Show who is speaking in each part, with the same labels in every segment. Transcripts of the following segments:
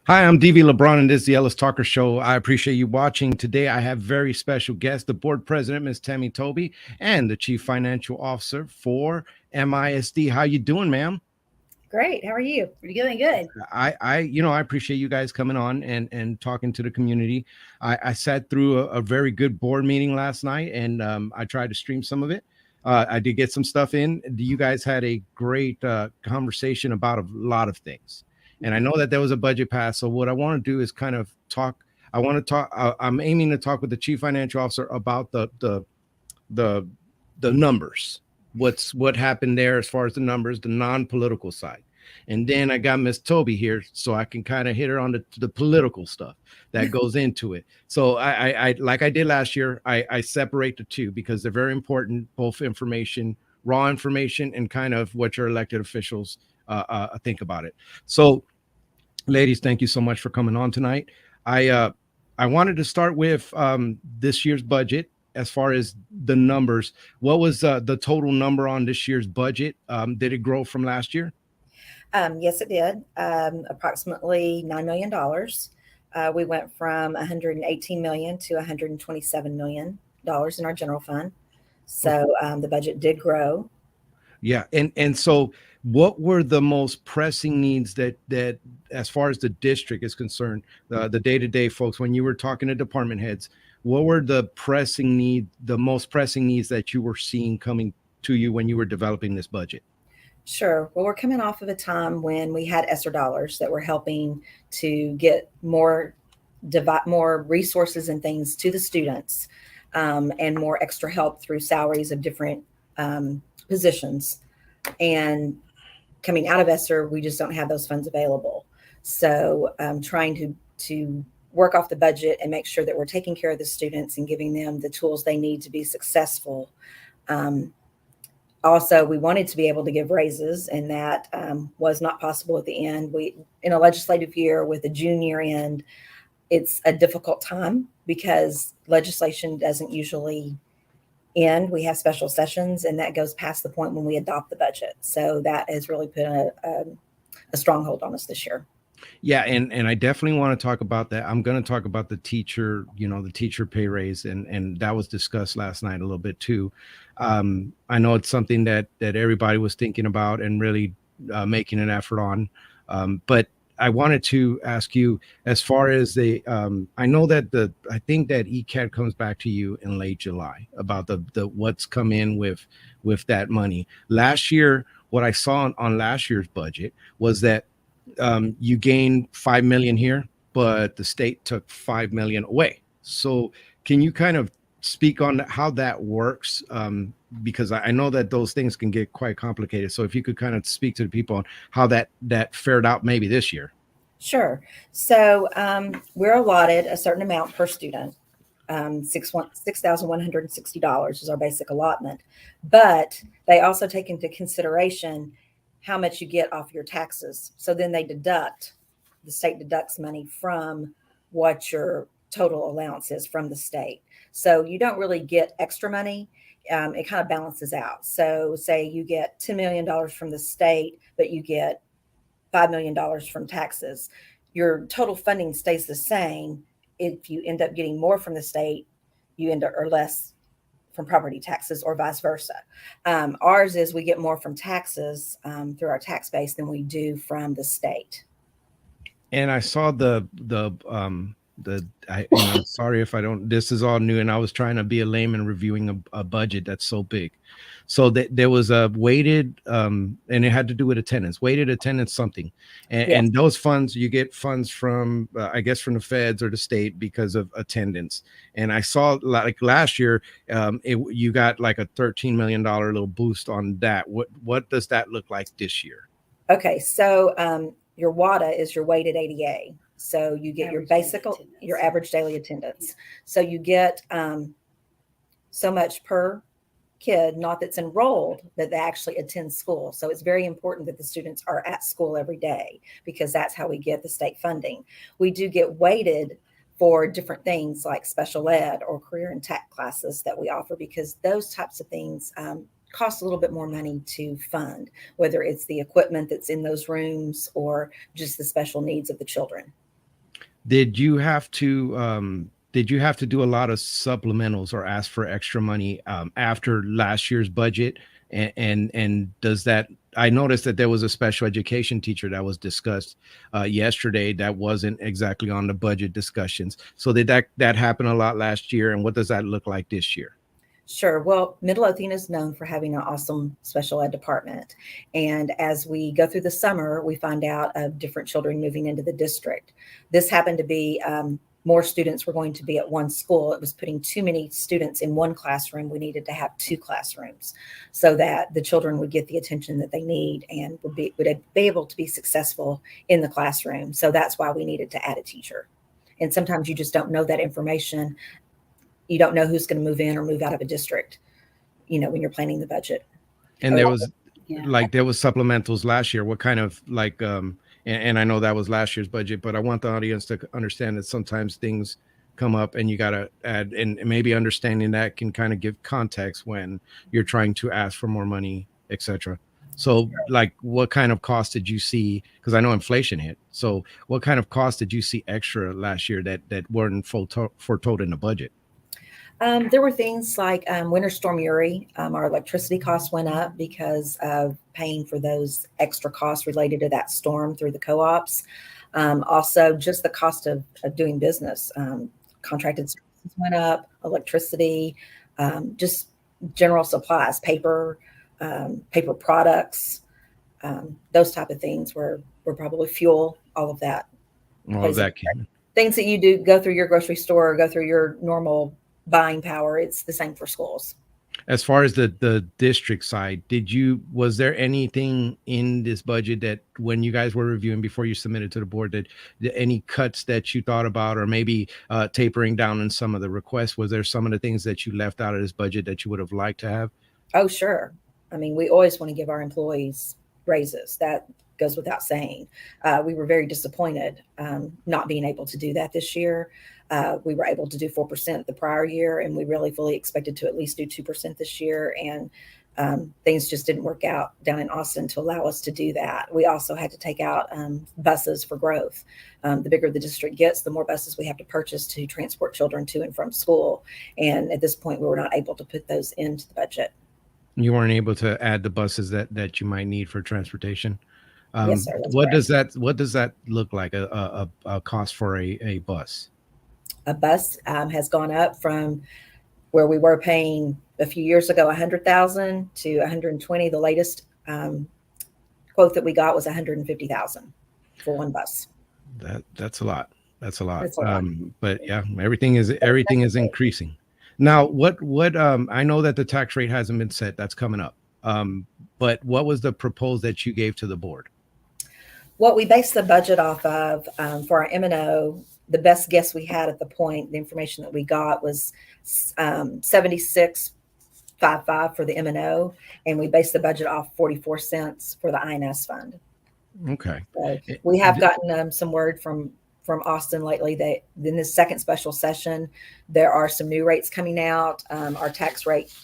Speaker 1: Hi, I'm DV LeBron, and this is the Ellis Talker Show. I appreciate you watching. Today, I have very special guests, the board president, Ms. Tami Tobey, and the chief financial officer for MISD. How you doing, ma'am?
Speaker 2: Great. How are you? You're doing good.
Speaker 1: I appreciate you guys coming on and talking to the community. I sat through a very good board meeting last night, and I tried to stream some of it. I did get some stuff in. You guys had a great conversation about a lot of things, and I know that there was a budget pass. So what I want to do is kind of talk. I want to talk. I'm aiming to talk with the chief financial officer about the the numbers. What happened there as far as the numbers, the non-political side. And then I got Miss Tobey here, so I can kind of hit her on the political stuff that goes into it. So I like I did last year, I separate the two because they're very important, both information, raw information, and kind of what your elected officials think about it. So, ladies, thank you so much for coming on tonight. I uh, I wanted to start with this year's budget. As far as the numbers, what was the total number on this year's budget? Did it grow from last year?
Speaker 2: Yes, it did. Approximately $9 million. We went from 118 million to 127 million dollars in our general fund. So the budget did grow.
Speaker 1: Yeah, and so what were the most pressing needs that as far as the district is concerned, the day-to-day folks, when you were talking to department heads, what were the most pressing needs that you were seeing coming to you when you were developing this budget?
Speaker 2: Sure. Well, we're coming off of a time when we had ESSER dollars that were helping to get more resources and things to the students, and more extra help through salaries of different positions. And coming out of ESSER, we just don't have those funds available. So trying to work off the budget and make sure that we're taking care of the students and giving them the tools they need to be successful. Um, Also, we wanted to be able to give raises, and that was not possible at the end. We, in a legislative year with a June year end, it's a difficult time because legislation doesn't usually end. We have special sessions, and that goes past the point when we adopt the budget. So that has really put a stronghold on us this year.
Speaker 1: Yeah, and I definitely want to talk about that. I'm going to talk about the teacher, the teacher pay raise, and that was discussed last night a little bit too. I know it's something that everybody was thinking about and really making an effort on. But I wanted to ask you, as far as I know that I think that ECAT comes back to you in late July about the what's come in with that money. Last year, what I saw on last year's budget was that you gain 5 million here, but the state took 5 million away. So can you kind of speak on how that works? Because I know that those things can get quite complicated. So if you could kind of speak to the people on how that fared out maybe this year.
Speaker 2: Sure. So we're allotted a certain amount per student. $6,160 is our basic allotment, but they also take into consideration how much you get off your taxes. So then the state deducts money from what your total allowance is from the state. So you don't really get extra money. It kind of balances out. So say you get $10 million from the state, but you get $5 million from taxes. Your total funding stays the same. If you end up getting more from the state, you end up or less from property taxes or vice versa. Ours is we get more from taxes through our tax base than we do from the state.
Speaker 1: And I saw sorry if I don't, this is all new and I was trying to be a layman reviewing a budget that's so big. So there was a weighted and it had to do with attendance, weighted attendance something.
Speaker 2: Yes.
Speaker 1: And those funds, you get funds from I guess from the feds or the state because of attendance. And I saw like last year you got like a $13 million little boost on that. What does that look like this year?
Speaker 2: Okay. So your WADA is your weighted ADA. So you get your average daily attendance. So you get so much per kid, not that's enrolled, but they actually attend school. So it's very important that the students are at school every day because that's how we get the state funding. We do get weighted for different things like special ed or career and tech classes that we offer because those types of things cost a little bit more money to fund, whether it's the equipment that's in those rooms or just the special needs of the children.
Speaker 1: Did you have to do a lot of supplementals or ask for extra money after last year's budget? And does that, I noticed that there was a special education teacher that was discussed yesterday that wasn't exactly on the budget discussions. So did that happen a lot last year? And what does that look like this year?
Speaker 2: Sure. Well, Midlothian is known for having an awesome special ed department. And as we go through the summer, we find out of different children moving into the district. This happened to be more students were going to be at one school. It was putting too many students in one classroom. We needed to have two classrooms so that the children would get the attention that they need and would be able to be successful in the classroom. So that's why we needed to add a teacher. And sometimes you just don't know that information. You don't know who's going to move in or move out of a district, when you're planning the budget.
Speaker 1: And there was there was supplementals last year. What kind of and I know that was last year's budget, but I want the audience to understand that sometimes things come up and you got to add, and maybe understanding that can kind of give context when you're trying to ask for more money, etc. So what kind of cost did you see? Because I know inflation hit. So what kind of cost did you see extra last year that weren't foretold in the budget?
Speaker 2: There were things like Winter Storm Uri. Our electricity costs went up because of paying for those extra costs related to that storm through the co-ops. Also, just the cost of doing business. Contracted services went up, electricity, just general supplies, paper products, those type of things were probably fuel, all of that.
Speaker 1: All of that.
Speaker 2: Things that you do go through your grocery store, or go through your normal buying power. It's the same for schools.
Speaker 1: As far as the district side, was there anything in this budget that when you guys were reviewing before you submitted to the board, that any cuts that you thought about, or maybe tapering down in some of the requests? Was there some of the things that you left out of this budget that you would have liked to have?
Speaker 2: Oh, sure. I mean, we always want to give our employees raises. That goes without saying. We were very disappointed not being able to do that this year. We were able to do 4% the prior year, and we really fully expected to at least do 2% this year. And things just didn't work out down in Austin to allow us to do that. We also had to take out buses for growth. The bigger the district gets, the more buses we have to purchase to transport children to and from school. And at this point, we were not able to put those into the budget.
Speaker 1: You weren't able to add the buses that you might need for transportation.
Speaker 2: Yes, sir.
Speaker 1: What does that look like, a cost for a bus?
Speaker 2: A bus has gone up from where we were paying a few years ago $100,000 to $120,000. The latest quote that we got was $150,000 for one bus.
Speaker 1: That's a lot. That's a lot.
Speaker 2: That's a lot.
Speaker 1: But yeah, everything is increasing. Now, what I know that the tax rate hasn't been set. That's coming up. But what was the proposal that you gave to the board?
Speaker 2: What we based the budget off of for our M&O, the best guess we had at the point, the information that we got was 76.55 for the M&O, and we based the budget off 44 cents for the INS fund.
Speaker 1: Okay.
Speaker 2: So we have gotten some word from Austin lately that in this second special session, there are some new rates coming out. Our tax rate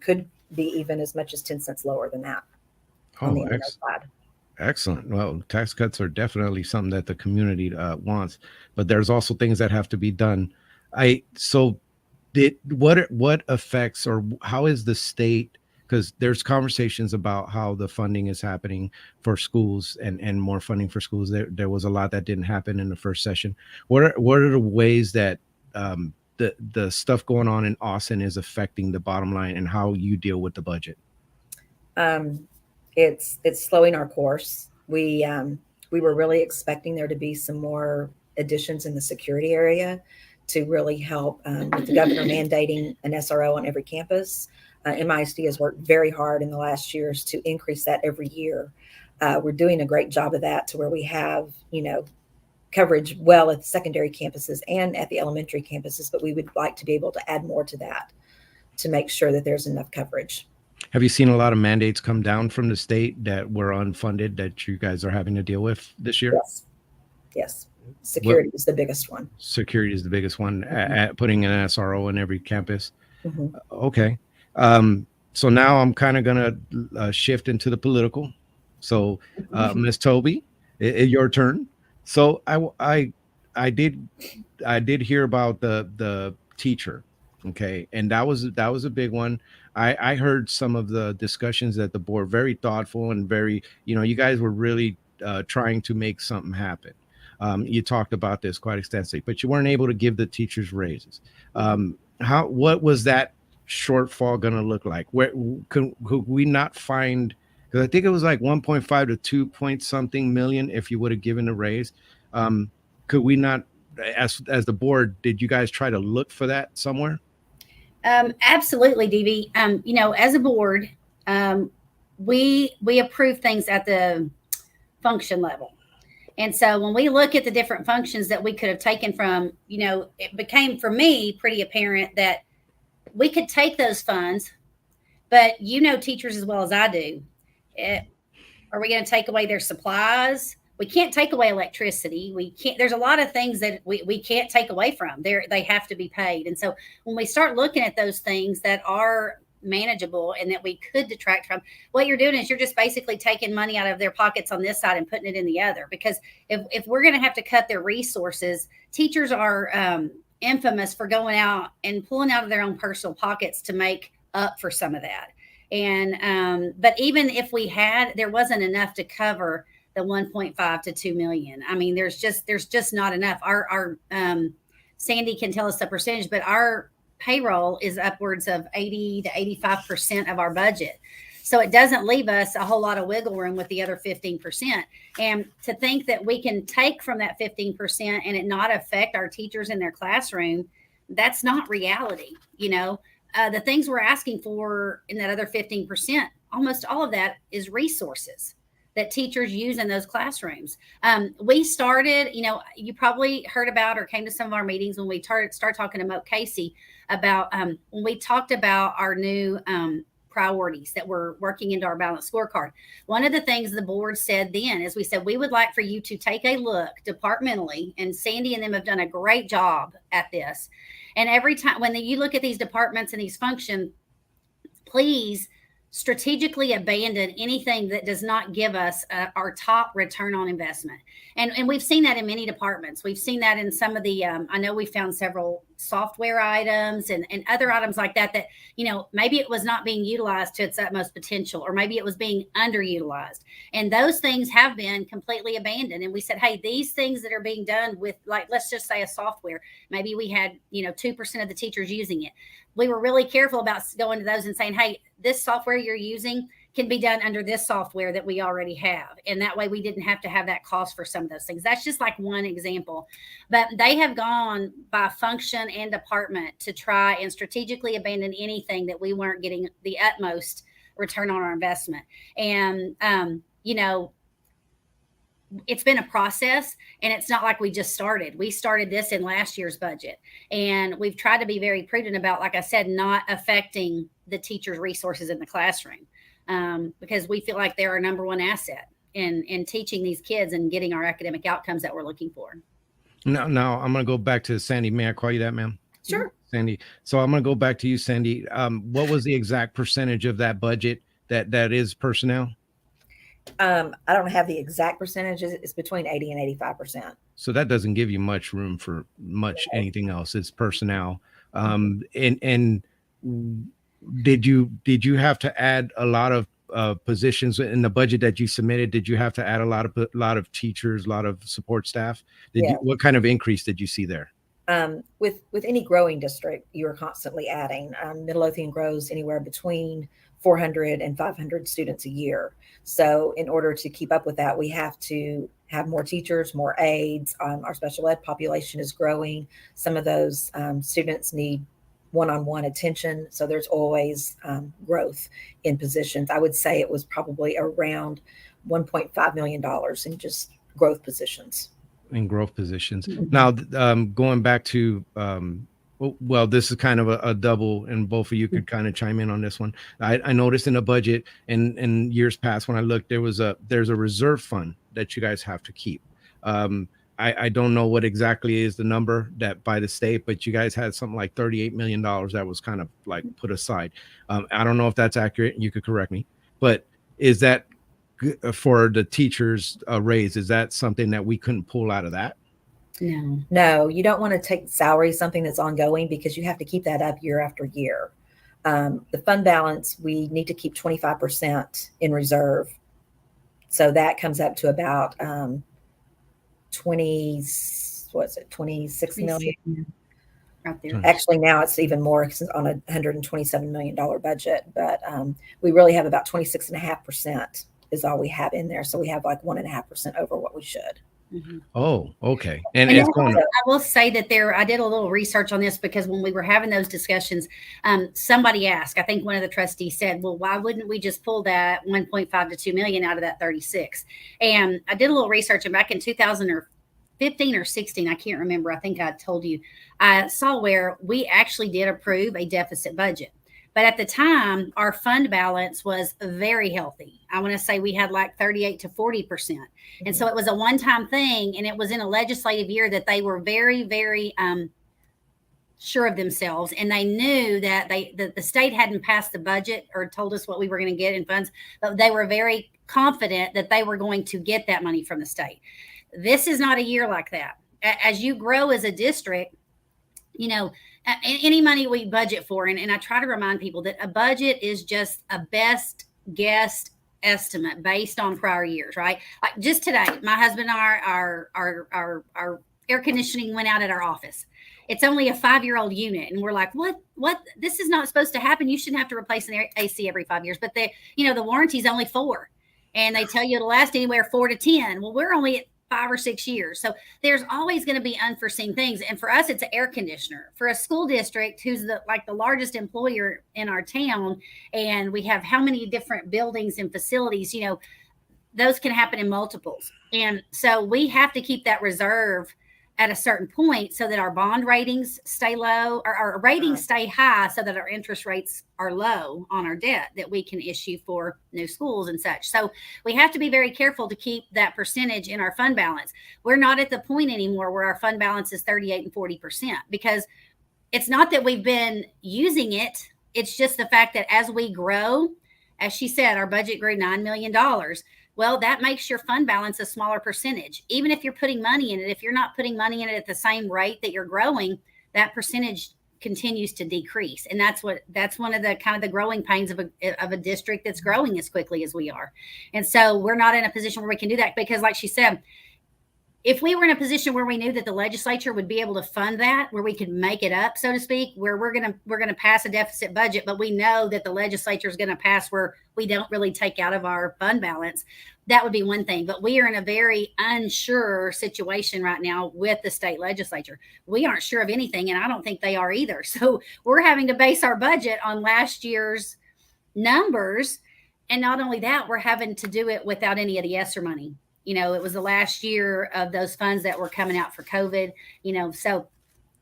Speaker 2: could be even as much as 10 cents lower than that.
Speaker 1: Oh, excellent. Well, tax cuts are definitely something that the community wants, but there's also things that have to be done. What affects, or how is the state, because there's conversations about how the funding is happening for schools and more funding for schools. There was a lot that didn't happen in the first session. What are the ways that the stuff going on in Austin is affecting the bottom line, and how you deal with the budget?
Speaker 2: It's slowing our course. We were really expecting there to be some more additions in the security area to really help with the governor mandating an SRO on every campus. MISD has worked very hard in the last years to increase that every year. We're doing a great job of that to where we have, coverage well at the secondary campuses and at the elementary campuses, but we would like to be able to add more to that to make sure that there's enough coverage.
Speaker 1: Have you seen a lot of mandates come down from the state that were unfunded that you guys are having to deal with this year?
Speaker 2: Yes. Security is the biggest one.
Speaker 1: Security is the biggest one, at putting an SRO in every campus.
Speaker 2: Mm-hmm.
Speaker 1: Okay. So now I'm kind of going to shift into the political. So Ms. Tobey, your turn. So I did hear about the teacher. Okay, and that was a big one. I heard some of the discussions at the board, very thoughtful and very, you guys were really trying to make something happen. You talked about this quite extensively, but you weren't able to give the teachers raises. What was that shortfall going to look like? Where could we not find? Because I think it was like 1.5 to 2 point something million if you would have given a raise. Could we not, as the board, did you guys try to look for that somewhere?
Speaker 3: Absolutely, DB. As a board, we approve things at the function level. And so when we look at the different functions that we could have taken from, it became for me pretty apparent that we could take those funds, but teachers as well as I do. Are we going to take away their supplies? We can't take away electricity. We can't. There's a lot of things that we can't take away from. They have to be paid. And so when we start looking at those things that are manageable and that we could detract from, what you're doing is you're just basically taking money out of their pockets on this side and putting it in the other. Because if we're going to have to cut their resources, teachers are infamous for going out and pulling out of their own personal pockets to make up for some of that. And but even if we had, there wasn't enough to cover the 1.5 to 2 million. I mean, there's just not enough. Our Sandy can tell us the percentage, but our payroll is upwards of 80 to 85% of our budget. So it doesn't leave us a whole lot of wiggle room with the other 15%. And to think that we can take from that 15% and it not affect our teachers in their classroom, that's not reality. The things we're asking for in that other 15%, almost all of that is resources that teachers use in those classrooms. We started, you probably heard about or came to some of our meetings when we started talking to Moat Casey about when we talked about our new priorities that we're working into our balanced scorecard. One of the things the board said then is we said, we would like for you to take a look departmentally, and Sandy and them have done a great job at this. And every time when you look at these departments and these functions, please strategically abandon anything that does not give us our top return on investment. And we've seen that in many departments. We've seen that in some of the, I know we found several software items and other items like that, maybe it was not being utilized to its utmost potential, or maybe it was being underutilized. And those things have been completely abandoned. And we said, hey, these things that are being done with, like, let's just say a software, maybe we had, 2% of the teachers using it. We were really careful about going to those and saying, hey, this software you're using can be done under this software that we already have. And that way we didn't have to have that cost for some of those things. That's just like one example. But they have gone by function and department to try and strategically abandon anything that we weren't getting the utmost return on our investment. And, it's been a process, and it's not like we just started. We started this in last year's budget, and we've tried to be very prudent about, like I said, not affecting the teachers' resources in the classroom, because we feel like they're our number one asset in teaching these kids and getting our academic outcomes that we're looking for.
Speaker 1: Now I'm going to go back to Sandy. May I call you that, ma'am?
Speaker 2: Sure.
Speaker 1: Sandy. So I'm going to go back to you, Sandy. What was the exact percentage of that budget that is personnel?
Speaker 2: I don't have the exact percentages. It's between 80 and 85%.
Speaker 1: So that doesn't give you much room for anything else. It's personnel. And did you have to add a lot of positions in the budget that you submitted? Did you have to add a lot of teachers, a lot of support staff? What kind of increase did you see there?
Speaker 2: With any growing district, you are constantly adding. Midlothian grows anywhere between 400 and 500 students a year. So in order to keep up with that, we have to have more teachers, more aides. Our special ed population is growing. Some of those students need one-on-one attention. So there's always growth in positions. I would say it was probably around $1.5 million in just growth positions.
Speaker 1: In growth positions. Mm-hmm. Now, going back to, well, this is kind of a double, and both of you could kind of chime in on this one. I noticed in the budget in years past when I looked, there's a reserve fund that you guys have to keep. I don't know what exactly is the number that by the state, but you guys had something like $38 million that was kind of like put aside. I don't know if that's accurate. You could correct me, but is that for the teachers raise? Is that something that we couldn't pull out of that?
Speaker 2: No, you don't want to take salary, something that's ongoing, because you have to keep that up year after year. The fund balance, we need to keep 25% in reserve. So that comes up to about 26 million.
Speaker 3: Right there.
Speaker 2: Actually, now it's even more on a $127 million budget, but we really have about 26.5% is all we have in there. So we have like 1.5% over what we should.
Speaker 3: Mm-hmm.
Speaker 1: Oh, okay. And
Speaker 3: it's
Speaker 1: going.
Speaker 3: I will say that I did a little research on this, because when we were having those discussions, somebody asked, I think one of the trustees said, well, why wouldn't we just pull that 1.5 to 2 million out of that 36? And I did a little research, and back in 2015 or 16, I can't remember. I think I told you, I saw where we actually did approve a deficit budget. But at the time, our fund balance was very healthy. I want to say we had like 38 to 40%. And so it was a one-time thing. And it was in a legislative year that they were very, very sure of themselves. And they knew that the state hadn't passed the budget or told us what we were going to get in funds, but they were very confident that they were going to get that money from the state. This is not a year like that. As you grow as a district, any money we budget for, and I try to remind people that a budget is just a best guess estimate based on prior years, right? Like just today, my husband and our air conditioning went out at our office. It's only a 5-year-old unit, and we're like, what? This is not supposed to happen. You shouldn't have to replace an AC every 5 years, but the warranty is only 4, and they tell you it'll last anywhere 4 to 10. Well, we're only at 5 or 6 years. So there's always going to be unforeseen things. And for us, it's an air conditioner. For a school district who's the largest employer in our town, and we have how many different buildings and facilities, those can happen in multiples. And so we have to keep that reserve at a certain point so that our bond ratings stay low, or our ratings stay high, so that our interest rates are low on our debt that we can issue for new schools and such. So we have to be very careful to keep that percentage in our fund balance. We're not at the point anymore where our fund balance is 38 and 40%, because it's not that we've been using it. It's just the fact that as we grow, as she said, our budget grew $9 million. Well, that makes your fund balance a smaller percentage. Even if you're putting money in it, if you're not putting money in it at the same rate that you're growing, that percentage continues to decrease. And that's one of the kind of the growing pains of a district that's growing as quickly as we are. And so we're not in a position where we can do that, because like she said, if we were in a position where we knew that the legislature would be able to fund that, where we could make it up, so to speak, where we're going to pass a deficit budget, but we know that the legislature is going to pass where we don't really take out of our fund balance, that would be one thing. But we are in a very unsure situation right now with the state legislature. We aren't sure of anything, and I don't think they are either. So we're having to base our budget on last year's numbers. And not only that, we're having to do it without any of the ESSER money. It was the last year of those funds that were coming out for COVID, so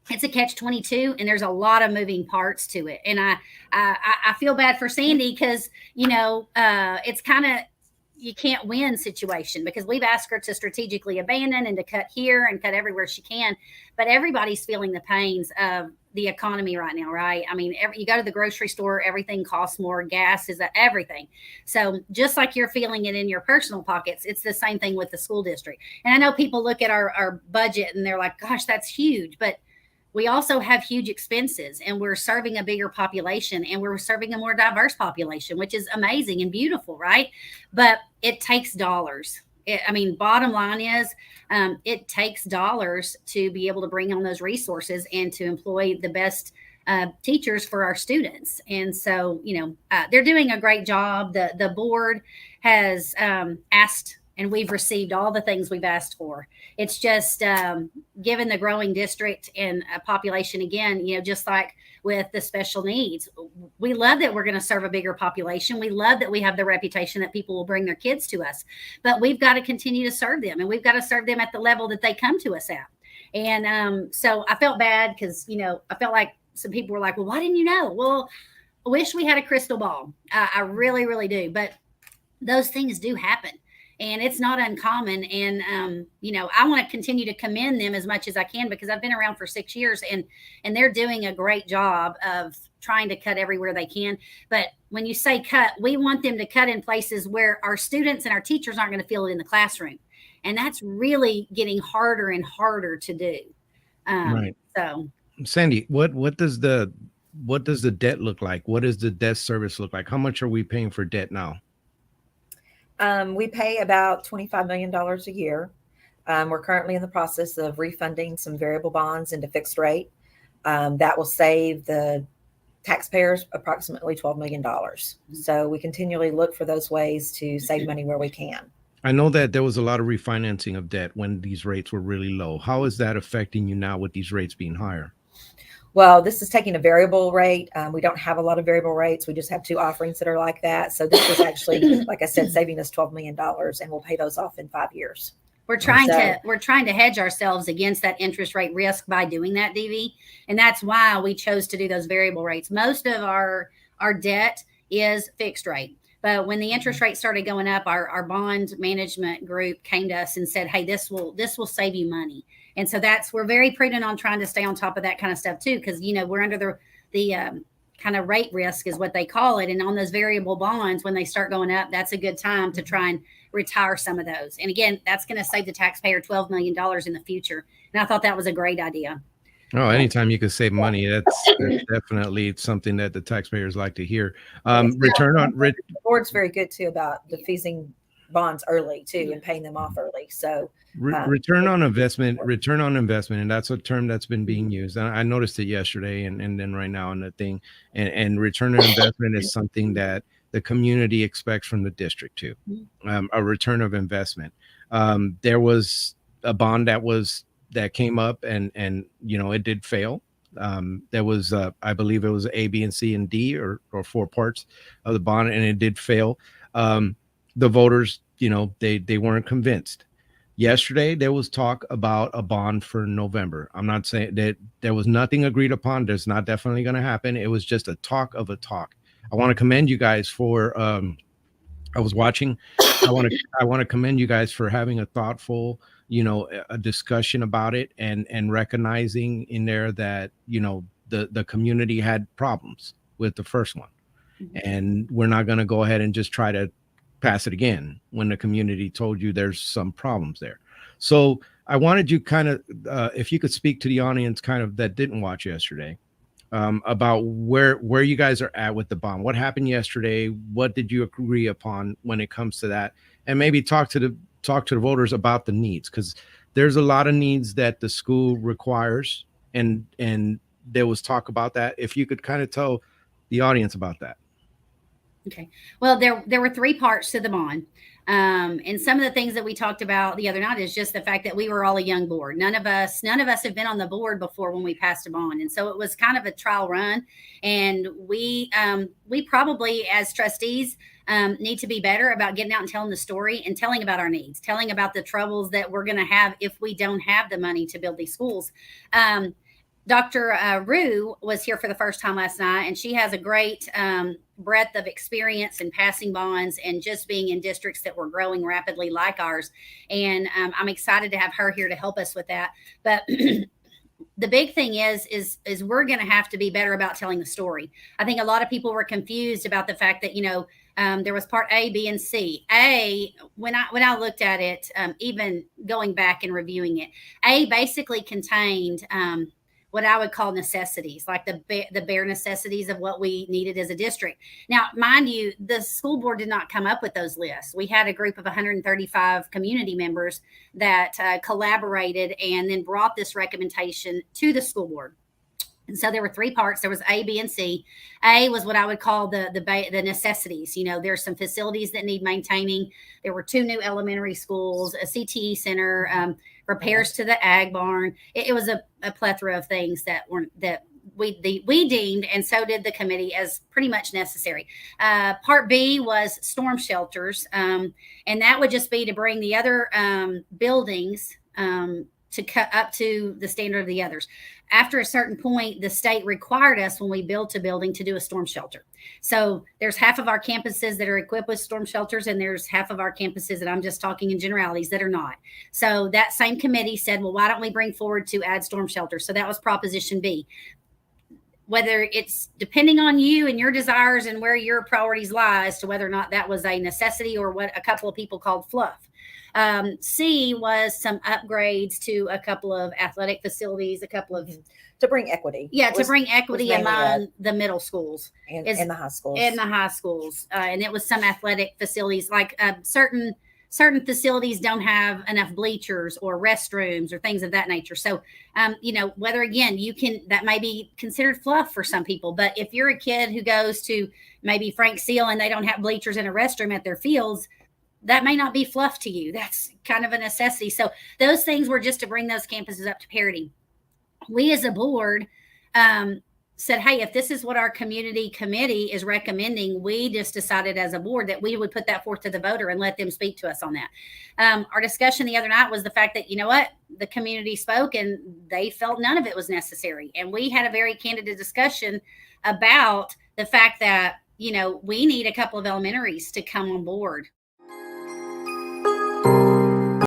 Speaker 3: it's a catch-22, and there's a lot of moving parts to it. And I feel bad for Sandy, because, it's kind of, you can't win situation, because we've asked her to strategically abandon and to cut here and cut everywhere she can. But everybody's feeling the pains of the economy right now, right? I mean, you go to the grocery store, everything costs more. Gas is everything. So just like you're feeling it in your personal pockets, it's the same thing with the school district. And I know people look at our budget and they're like, gosh, that's huge. But we also have huge expenses, and we're serving a bigger population, and we're serving a more diverse population, which is amazing and beautiful, right? But it takes dollars. Bottom line is, it takes dollars to be able to bring on those resources and to employ the best teachers for our students. And so, they're doing a great job. The board has asked, and we've received all the things we've asked for. It's just given the growing district and a population, again, just like with the special needs, we love that we're going to serve a bigger population. We love that we have the reputation that people will bring their kids to us, but we've got to continue to serve them, and we've got to serve them at the level that they come to us at. And so I felt bad, because, I felt like some people were like, well, why didn't you know? Well, I wish we had a crystal ball. I really, really do. But those things do happen. And it's not uncommon. And, I want to continue to commend them as much as I can, because I've been around for 6 years, and they're doing a great job of trying to cut everywhere they can. But when you say cut, we want them to cut in places where our students and our teachers aren't going to feel it in the classroom. And that's really getting harder and harder to do.
Speaker 1: Right.
Speaker 3: So
Speaker 1: Sandy, what does the debt look like? What does the debt service look like? How much are we paying for debt now?
Speaker 2: We pay about $25 million a year. We're currently in the process of refunding some variable bonds into fixed rate. That will save the taxpayers approximately $12 million. So we continually look for those ways to save money where we can.
Speaker 1: I know that there was a lot of refinancing of debt when these rates were really low. How is that affecting you now with these rates being higher?
Speaker 2: Well, this is taking a variable rate. We don't have a lot of variable rates. We just have 2 offerings that are like that. So this is actually, like I said, saving us $12 million, and we'll pay those off in 5 years.
Speaker 3: We're trying to hedge ourselves against that interest rate risk by doing that, DV. And that's why we chose to do those variable rates. Most of our debt is fixed rate. But when the interest rate started going up, our bond management group came to us and said, hey, this will save you money. And so we're very prudent on trying to stay on top of that kind of stuff too, because, we're under the kind of rate risk is what they call it. And on those variable bonds, when they start going up, that's a good time to try and retire some of those. And again, that's going to save the taxpayer $12 million in the future. And I thought that was a great idea.
Speaker 1: Oh, anytime you can save money, that's definitely something that the taxpayers like to hear. The
Speaker 2: board's very good too about defeasing bonds early too and paying them off early. So
Speaker 1: return on investment, and that's a term that's been being used. And I noticed it yesterday and then right now in the thing. And return on investment is something that the community expects from the district too. A return of investment. There was a bond that came up and it did fail. There was I believe it was A, B, and C and D or 4 parts of the bond, and it did fail. The voters, they weren't convinced. Yesterday there was talk about a bond for November. I'm not saying that there was nothing agreed upon. There's not definitely going to happen. It was just a talk of a talk. I want to commend you guys for I was watching. I want to commend you guys for having a thoughtful, a discussion about it and recognizing in there that, the community had problems with the first one. And we're not going to go ahead and just try to pass it again when the community told you there's some problems there. So I wanted you kind of, if you could speak to the audience kind of that didn't watch yesterday, about where you guys are at with the bond. What happened yesterday? What did you agree upon when it comes to that? And maybe talk to the voters about the needs, because there's a lot of needs that the school requires, and there was talk about that. If you could kind of tell the audience about that.
Speaker 3: Okay. Well, there were 3 parts to the bond. And some of the things that we talked about the other night is just the fact that we were all a young board. None of us have been on the board before when we passed a bond. And so it was kind of a trial run. And we probably as trustees need to be better about getting out and telling the story and telling about our needs, telling about the troubles that we're going to have if we don't have the money to build these schools. Dr. Rue was here for the first time last night, and she has a great breadth of experience in passing bonds and just being in districts that were growing rapidly like ours. And I'm excited to have her here to help us with that. But the big thing is we're going to have to be better about telling the story. I think a lot of people were confused about the fact that, there was part A, B, and C. A, when I looked at it, even going back and reviewing it, A basically contained what I would call necessities, like the bare necessities of what we needed as a district. Now, mind you, the school board did not come up with those lists. We had a group of 135 community members that collaborated and then brought this recommendation to the school board. And so there were 3 parts. There was A, B, and C. A was what I would call the necessities. There's some facilities that need maintaining. There were 2 new elementary schools, a CTE center, repairs to the ag barn. It was a plethora of things that we deemed, and so did the committee, as pretty much necessary. Part B was storm shelters, and that would just be to bring the other buildings to cut up to the standard of the others. After a certain point, the state required us when we built a building to do a storm shelter. So there's half of our campuses that are equipped with storm shelters, and there's half of our campuses that I'm just talking in generalities that are not. So that same committee said, well, why don't we bring forward to add storm shelters? So that was Proposition B. Whether it's depending on you and your desires and where your priorities lie as to whether or not that was a necessity or what a couple of people called fluff. C was some upgrades to a couple of athletic facilities, a couple of
Speaker 2: to bring equity.
Speaker 3: Yeah, to bring equity among the middle schools
Speaker 2: and the high schools.
Speaker 3: And it was some athletic facilities, like certain facilities don't have enough bleachers or restrooms or things of that nature. So, whether again, that may be considered fluff for some people, but if you're a kid who goes to maybe Frank Seal and they don't have bleachers and a restroom at their fields, that may not be fluff to you. That's kind of a necessity. So those things were just to bring those campuses up to parity. We as a board said, hey, if this is what our community committee is recommending, we just decided as a board that we would put that forth to the voter and let them speak to us on that. Our discussion the other night was the fact that, the community spoke and they felt none of it was necessary. And we had a very candid discussion about the fact that, we need a couple of elementaries to come on board